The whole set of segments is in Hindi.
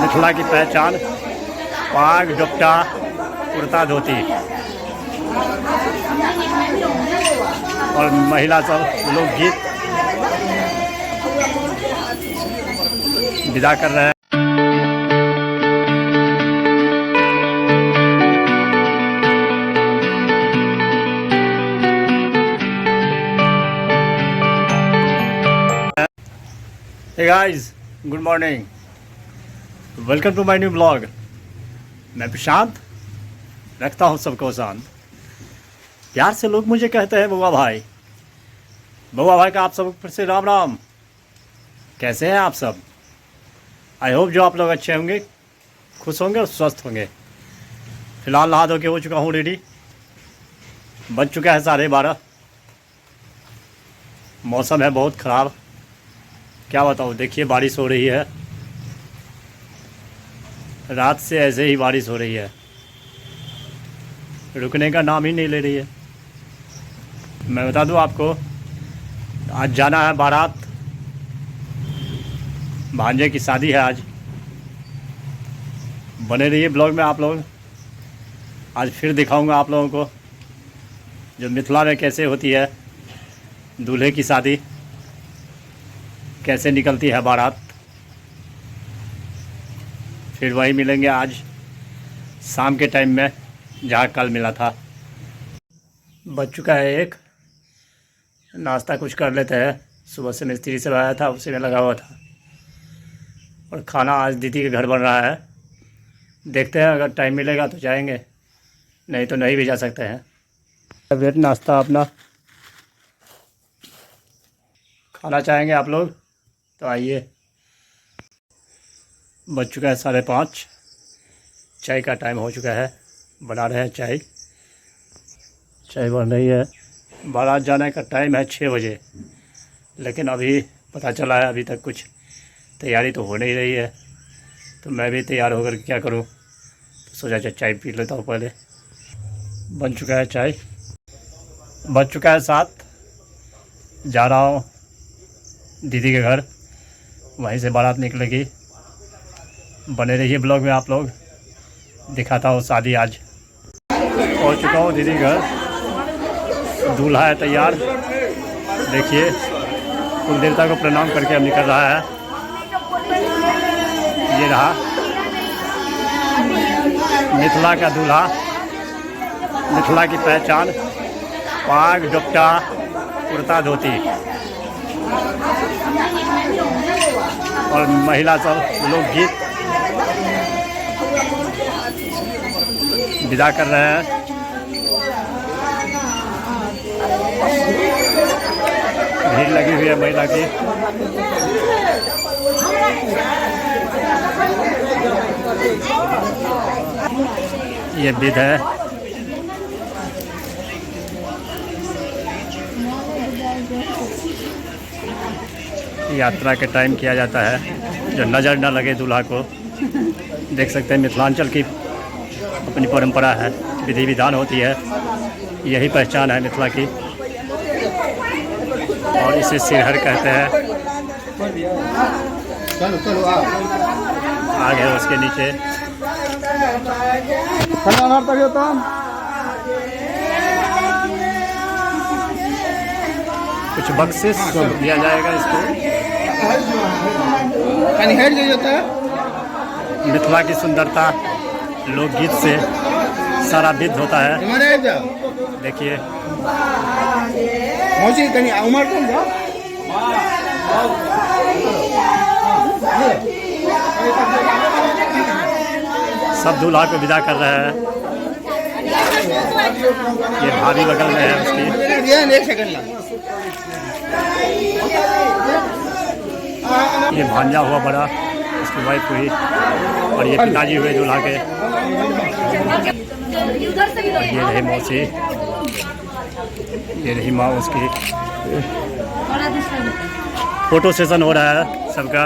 मिथिला की पहचान पाग दुपट्टा कुर्ता धोती और महिला सब लोकगीत विदा कर रहे हैं। Hey guys, good morning, welcome to my new blog. मैं प्रशांत रखता हूँ सबको शांत। प्यार से लोग मुझे कहते हैं बउआ भाई। बउआ भाई का आप सब फिर से राम राम। कैसे हैं आप सब? आई होप जो आप लोग अच्छे होंगे, खुश होंगे और स्वस्थ होंगे। फिलहाल नहा धो के हो चुका हूँ रेडी। बज चुका है 12:30। मौसम है बहुत ख़राब, क्या बताऊँ। देखिए बारिश हो रही है, रात से ऐसे ही बारिश हो रही है, रुकने का नाम ही नहीं ले रही है। मैं बता दूं आपको, आज जाना है बारात। भांजे की शादी है आज। बने रहिए ब्लॉग में आप लोग। आज फिर दिखाऊंगा आप लोगों को जो मिथिला में कैसे होती है दूल्हे की शादी, कैसे निकलती है बारात। फिर वही मिलेंगे आज शाम के टाइम में जहाँ कल मिला था। बज चुका है 1। नाश्ता कुछ कर लेते हैं। सुबह से मिस्त्री से आया था, उसी में लगा हुआ था। और खाना आज दीदी के घर बन रहा है। देखते हैं, अगर टाइम मिलेगा तो जाएंगे, नहीं तो नहीं भी जा सकते हैं। वेट नाश्ता अपना खाना चाहेंगे आप लोग तो आइए। बज चुका है 5:30। चाय का टाइम हो चुका है। बना रहे हैं चाय। चाय बन रही है। बारात जाने का टाइम है 6 बजे, लेकिन अभी पता चला है अभी तक कुछ तैयारी तो हो नहीं रही है। तो मैं भी तैयार होकर क्या करूं, तो सोचा चाय पी लेता हूं पहले। बन चुका है चाय। बज चुका है 7। जा रहा हूं दीदी के घर, वहीं से बारात निकलेगी। बने रहिए ब्लॉग में आप लोग, दिखाता हूँ शादी आज। पहुँच चुका हूँ दीदी घर। दूल्हा है तैयार। देखिए कुल देवता को प्रणाम करके अब निकल रहा है। ये रहा मिथिला का दूल्हा, मिथिला की पहचान पाग दुपट्टा कुर्ता धोती और महिला सब लोकगीत विदा कर रहे हैं। भीड़ लगी हुई है महिला की। ये विध है। यात्रा के टाइम किया जाता है, जो नज़र न लगे दूल्हा को। देख सकते हैं मिथिलांचल की अपनी परंपरा है, विधि विधान होती है, यही पहचान है मिथिला की। और इसे सिरहर कहते हैं। आगे है उसके नीचे कुछ बख्शिश दिया जाएगा इसको। मिथिला की सुंदरता लोकगीत से सारा विध होता है। देखिए सब दूल्हा को विदा कर रहे हैं। ये भाभी बगल में है उसकी। ये भांजा हुआ बड़ा, उसकी वाइफ हुई, और ये पिताजी हुए दूल्हा के। ये रही मौसी, ये रही माँ उसकी। फोटो सेशन हो रहा है सबका।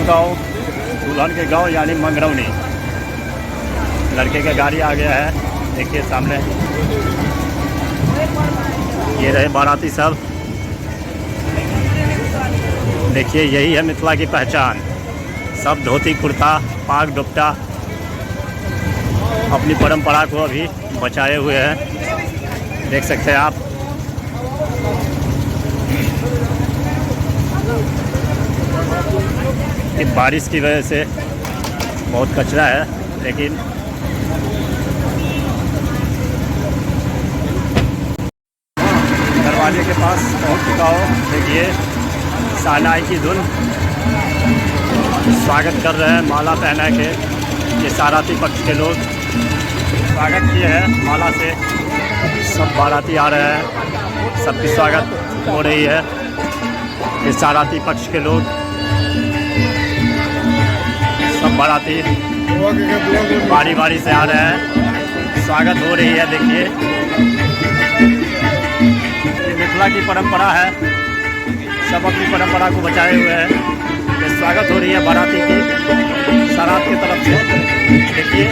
चुका हूँ दुल्हन के गांव यानी मंगरौनी। लड़के का गाड़ी आ गया है, देखिए सामने। ये रहे बाराती सब। देखिए यही है मिथिला की पहचान। सब धोती कुर्ता पाग दुपट्टा अपनी परंपरा को अभी बचाए हुए हैं, देख सकते हैं आप। कि बारिश की वजह से बहुत कचरा है, लेकिन दरवाजे के पास पहुंच चुका हूँ। देखिए शहनाई की धुन, स्वागत कर रहे हैं माला पहना के। ये साराती पक्ष के लोग स्वागत किए हैं माला से। सब बाराती आ रहे हैं, सबकी स्वागत हो रही है। ये साराती पक्ष के लोग सब बाराती बारी बारी से आ रहे हैं, स्वागत हो रही है। देखिए ये मिथिला की परंपरा है, सब अपनी परंपरा को बचाए हुए हैं। ये स्वागत हो रही है बाराती की सारात की तरफ से। देखिए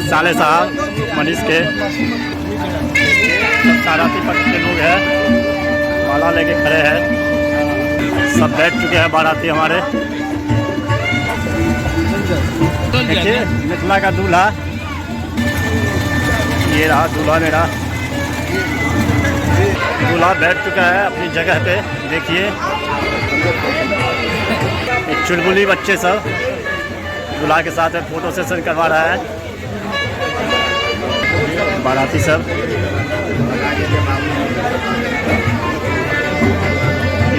साले साहब मनीष के सब साराती पक्ष के लोग हैं, माला लेके खड़े हैं। सब बैठ चुके हैं बाराती हमारे। देखिए मिथिला का दूल्हा, ये रहा दूल्हा मेरा। दूल्हा बैठ चुका है अपनी जगह पे। देखिए चुलबुली बच्चे सब दूल्हा के साथ फोटो सेशन करवा रहा है बाराती सब।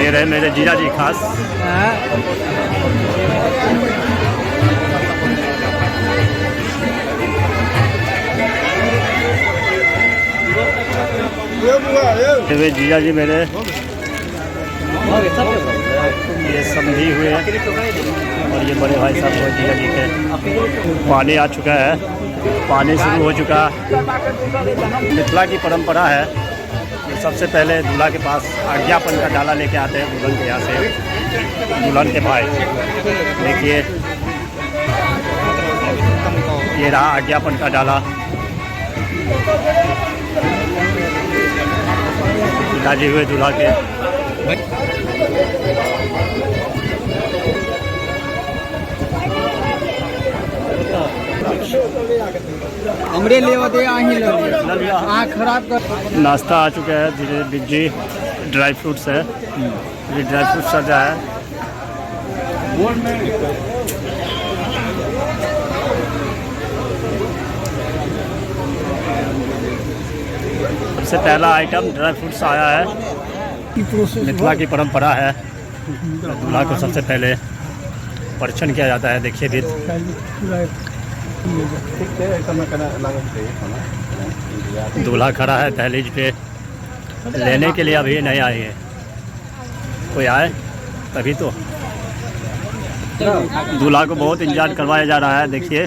ये रहे मेरे जीजा जी खास। वे जीजा जी मेरे, ये समझी हुए हैं। और ये बड़े भाई साहब हुए जीजा जी के। पानी आ चुका है, पानी शुरू हो चुका। मिथिला की परंपरा है, सबसे पहले दूल्हा के पास आज्ञापन का डाला लेके आते हैं दुल्हन के यहाँ से, दुल्हन के भाई। देखिए ये रहा आज्ञापन का डाला। पिताजी हुए दूल्हा के। हमरे ले दे खराब कर। नाश्ता आ चुका है, धीरे बिज्जी ड्राई फ्रूट्स है। ये ड्राई फ्रूट्स सजा है। सबसे पहला आइटम ड्राई फ्रूट्स आया है। मिथिला की परंपरा है, दूल्हा को सबसे पहले परिछन किया जाता है। देखिए भी दूल्हा खड़ा है दहलीज पे, लेने के लिए अभी नहीं आए हैं। कोई आए तभी तो। दूल्हा को बहुत इंतजार करवाया जा रहा है। देखिए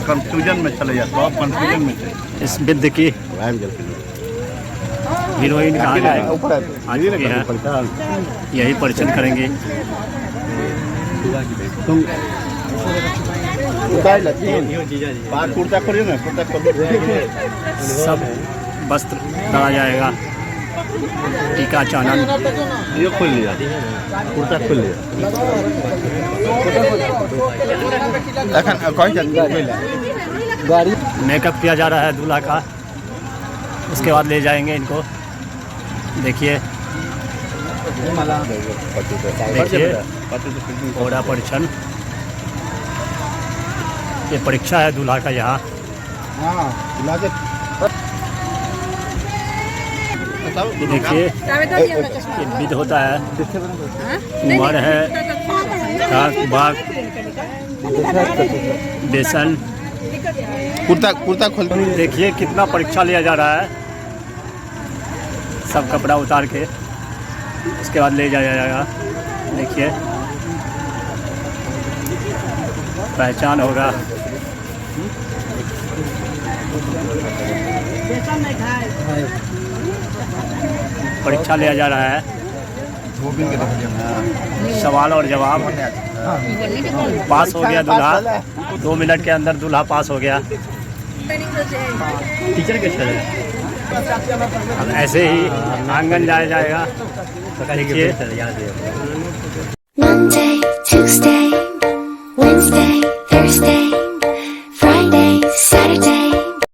कंफ्यूजन में चले जाते हो, कंफ्यूजन में चले। इस विद्य की हीरोइन कहाँ है, यही परिचय करेंगे। तुम कुर्ता खोलिए ना, कुर्ता खोलिए। सब वस्त्र डाला जाएगा, टीका चानन। ये खोल लिया, कुर्ता खोल लिया। गाड़ी मेकअप किया जा रहा है दूल्हा का, उसके बाद ले जाएंगे इनको। देखिए देखिए घोड़ा परिछन। ये परीक्षा है दूल्हा का यहाँ। देखिए ये विध होता है, कुमार है, बाग, बेसन। कुर्ता खोल। देखिए कितना परीक्षा लिया जा रहा है। सब कपड़ा उतार के उसके बाद ले जाया जाएगा। देखिए पहचान होगा। परीक्षा लिया जा रहा है सवाल और जवाब पास हो गया दूल्हा। 2 मिनट के अंदर दूल्हा पास हो गया। टीचर के अब ऐसे ही आंगन जाया जाएगा। देखिए